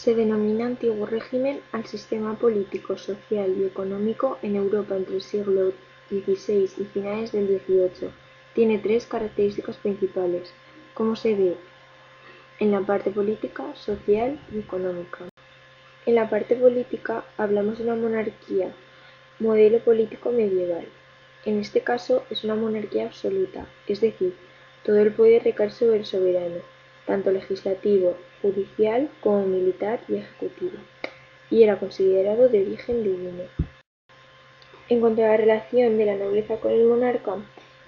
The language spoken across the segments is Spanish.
Se denomina antiguo régimen al sistema político, social y económico en Europa entre el siglo XVI y finales del XVIII. Tiene tres características principales, como se ve en la parte política, social y económica. En la parte política hablamos de una monarquía, modelo político medieval. En este caso es una monarquía absoluta, es decir, todo el poder recae sobre el soberano, tanto legislativo, judicial como militar y ejecutivo, y era considerado de origen divino. En cuanto a la relación de la nobleza con el monarca,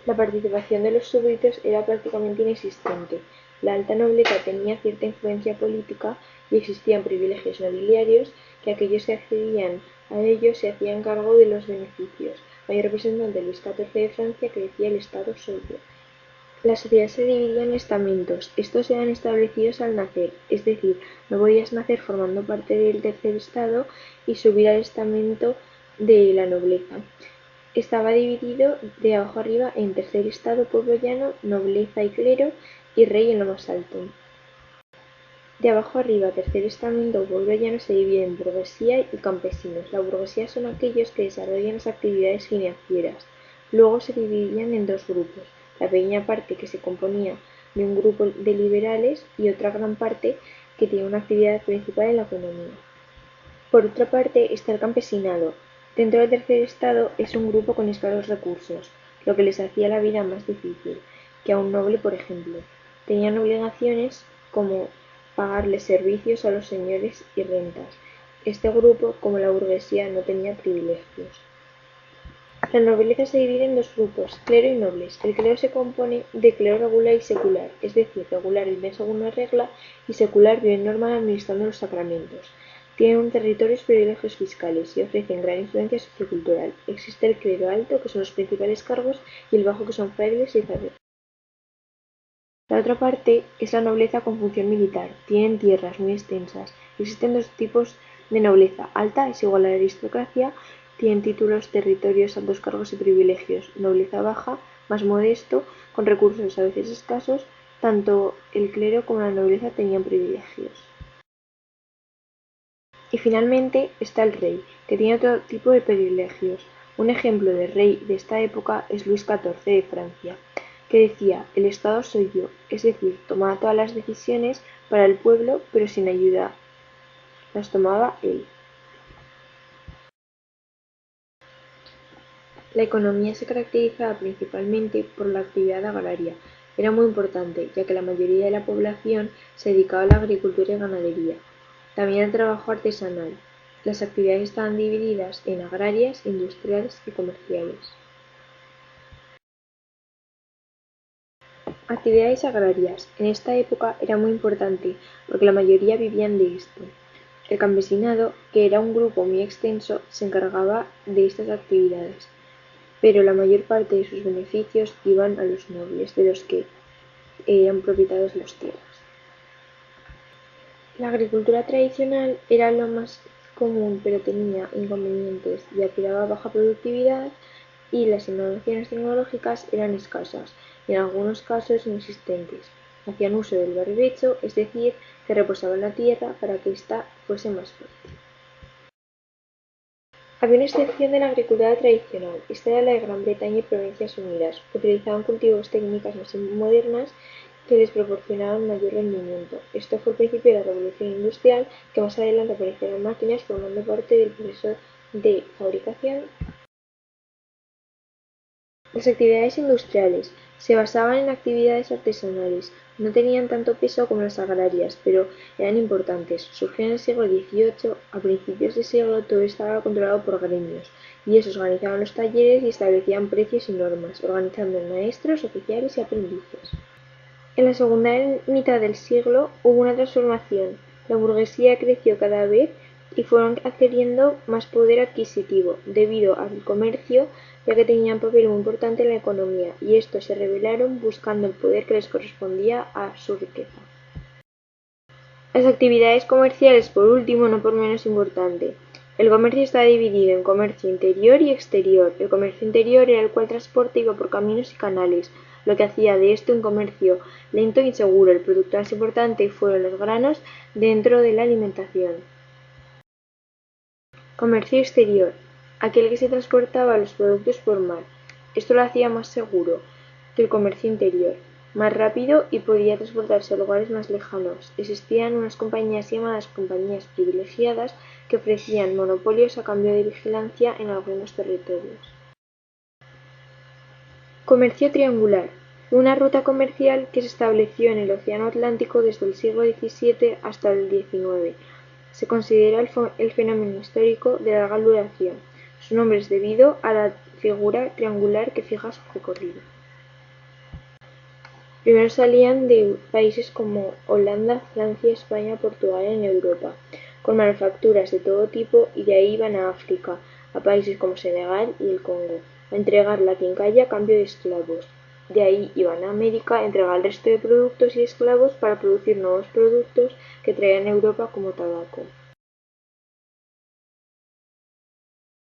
la participación de los súbditos era prácticamente inexistente. La alta nobleza tenía cierta influencia política y existían privilegios nobiliarios que aquellos que accedían a ellos se hacían cargo de los beneficios. Mayor representante Luis XIV de Francia que decía el Estado soy yo. La sociedad se dividía en estamentos. Estos eran establecidos al nacer, es decir, no podías nacer formando parte del tercer estado y subir al estamento de la nobleza. Estaba dividido de abajo arriba en tercer estado, pueblo llano, nobleza y clero, y rey en lo más alto. De abajo arriba, tercer estamento o pueblo llano se divide en burguesía y campesinos. La burguesía son aquellos que desarrollan las actividades financieras. Luego se dividían en dos grupos, la pequeña parte que se componía de un grupo de liberales y otra gran parte que tenía una actividad principal en la economía. Por otra parte está el campesinado. Dentro del tercer estado es un grupo con escasos recursos, lo que les hacía la vida más difícil que a un noble, por ejemplo. Tenían obligaciones como pagarles servicios a los señores y rentas. Este grupo, como la burguesía, no tenía privilegios. La nobleza se divide en dos grupos, clero y nobles. El clero se compone de clero regular y secular, es decir, regular viven según una regla y secular viven normal administrando los sacramentos. Tienen un territorio y privilegios fiscales y ofrecen gran influencia sociocultural. Existe el clero alto, que son los principales cargos, y el bajo, que son frailes y sacerdotes. La otra parte es la nobleza con función militar. Tienen tierras muy extensas. Existen dos tipos de nobleza. Alta es igual a la aristocracia, tienen títulos, territorios, altos cargos y privilegios. Nobleza baja, más modesto, con recursos a veces escasos, tanto el clero como la nobleza tenían privilegios. Y finalmente está el rey, que tiene otro tipo de privilegios. Un ejemplo de rey de esta época es Luis XIV de Francia, que decía, el Estado soy yo, es decir, tomaba todas las decisiones para el pueblo, pero sin ayuda, las tomaba él. La economía se caracterizaba principalmente por la actividad agraria. Era muy importante, ya que la mayoría de la población se dedicaba a la agricultura y ganadería. También al trabajo artesanal. Las actividades estaban divididas en agrarias, industriales y comerciales. Actividades agrarias. En esta época era muy importante, porque la mayoría vivían de esto. El campesinado, que era un grupo muy extenso, se encargaba de estas actividades, pero la mayor parte de sus beneficios iban a los nobles, de los que eran propietarios de las tierras. La agricultura tradicional era lo más común, pero tenía inconvenientes, ya que daba baja productividad y las innovaciones tecnológicas eran escasas y en algunos casos inexistentes. Hacían uso del barbecho, es decir, que reposaban la tierra para que ésta fuese más fértil. Había una excepción de la agricultura tradicional, esta era la de Gran Bretaña y Provincias Unidas. Utilizaban cultivos técnicas más modernas que les proporcionaban mayor rendimiento. Esto fue el principio de la revolución industrial, que más adelante aparecieron máquinas formando parte del proceso de fabricación. Las actividades industriales se basaban en actividades artesanales, no tenían tanto peso como las agrarias, pero eran importantes. Surgió en el siglo XVIII, a principios de siglo todo estaba controlado por gremios, y esos organizaban los talleres y establecían precios y normas, organizando maestros, oficiales y aprendices. En la segunda mitad del siglo hubo una transformación, la burguesía creció cada vez y fueron adquiriendo más poder adquisitivo, debido al comercio, ya que tenían un papel muy importante en la economía, y estos se rebelaron buscando el poder que les correspondía a su riqueza. Las actividades comerciales, por último, no por menos importante. El comercio está dividido en comercio interior y exterior. El comercio interior era el cual transporte iba por caminos y canales, lo que hacía de este un comercio lento e inseguro. El producto más importante fueron los granos dentro de la alimentación. Comercio exterior: aquel que se transportaba los productos por mar. Esto lo hacía más seguro que el comercio interior, más rápido y podía transportarse a lugares más lejanos. Existían unas compañías llamadas compañías privilegiadas que ofrecían monopolios a cambio de vigilancia en algunos territorios. Comercio triangular: fue una ruta comercial que se estableció en el Océano Atlántico desde el siglo XVII hasta el XIX. Se considera el fenómeno histórico de larga duración. Su nombre es debido a la figura triangular que fija su recorrido. Primero salían de países como Holanda, Francia, España, Portugal en Europa, con manufacturas de todo tipo, y de ahí iban a África, a países como Senegal y el Congo, a entregar la quincalla a cambio de esclavos. De ahí iban a América a entregar el resto de productos y esclavos para producir nuevos productos que traían a Europa como tabaco.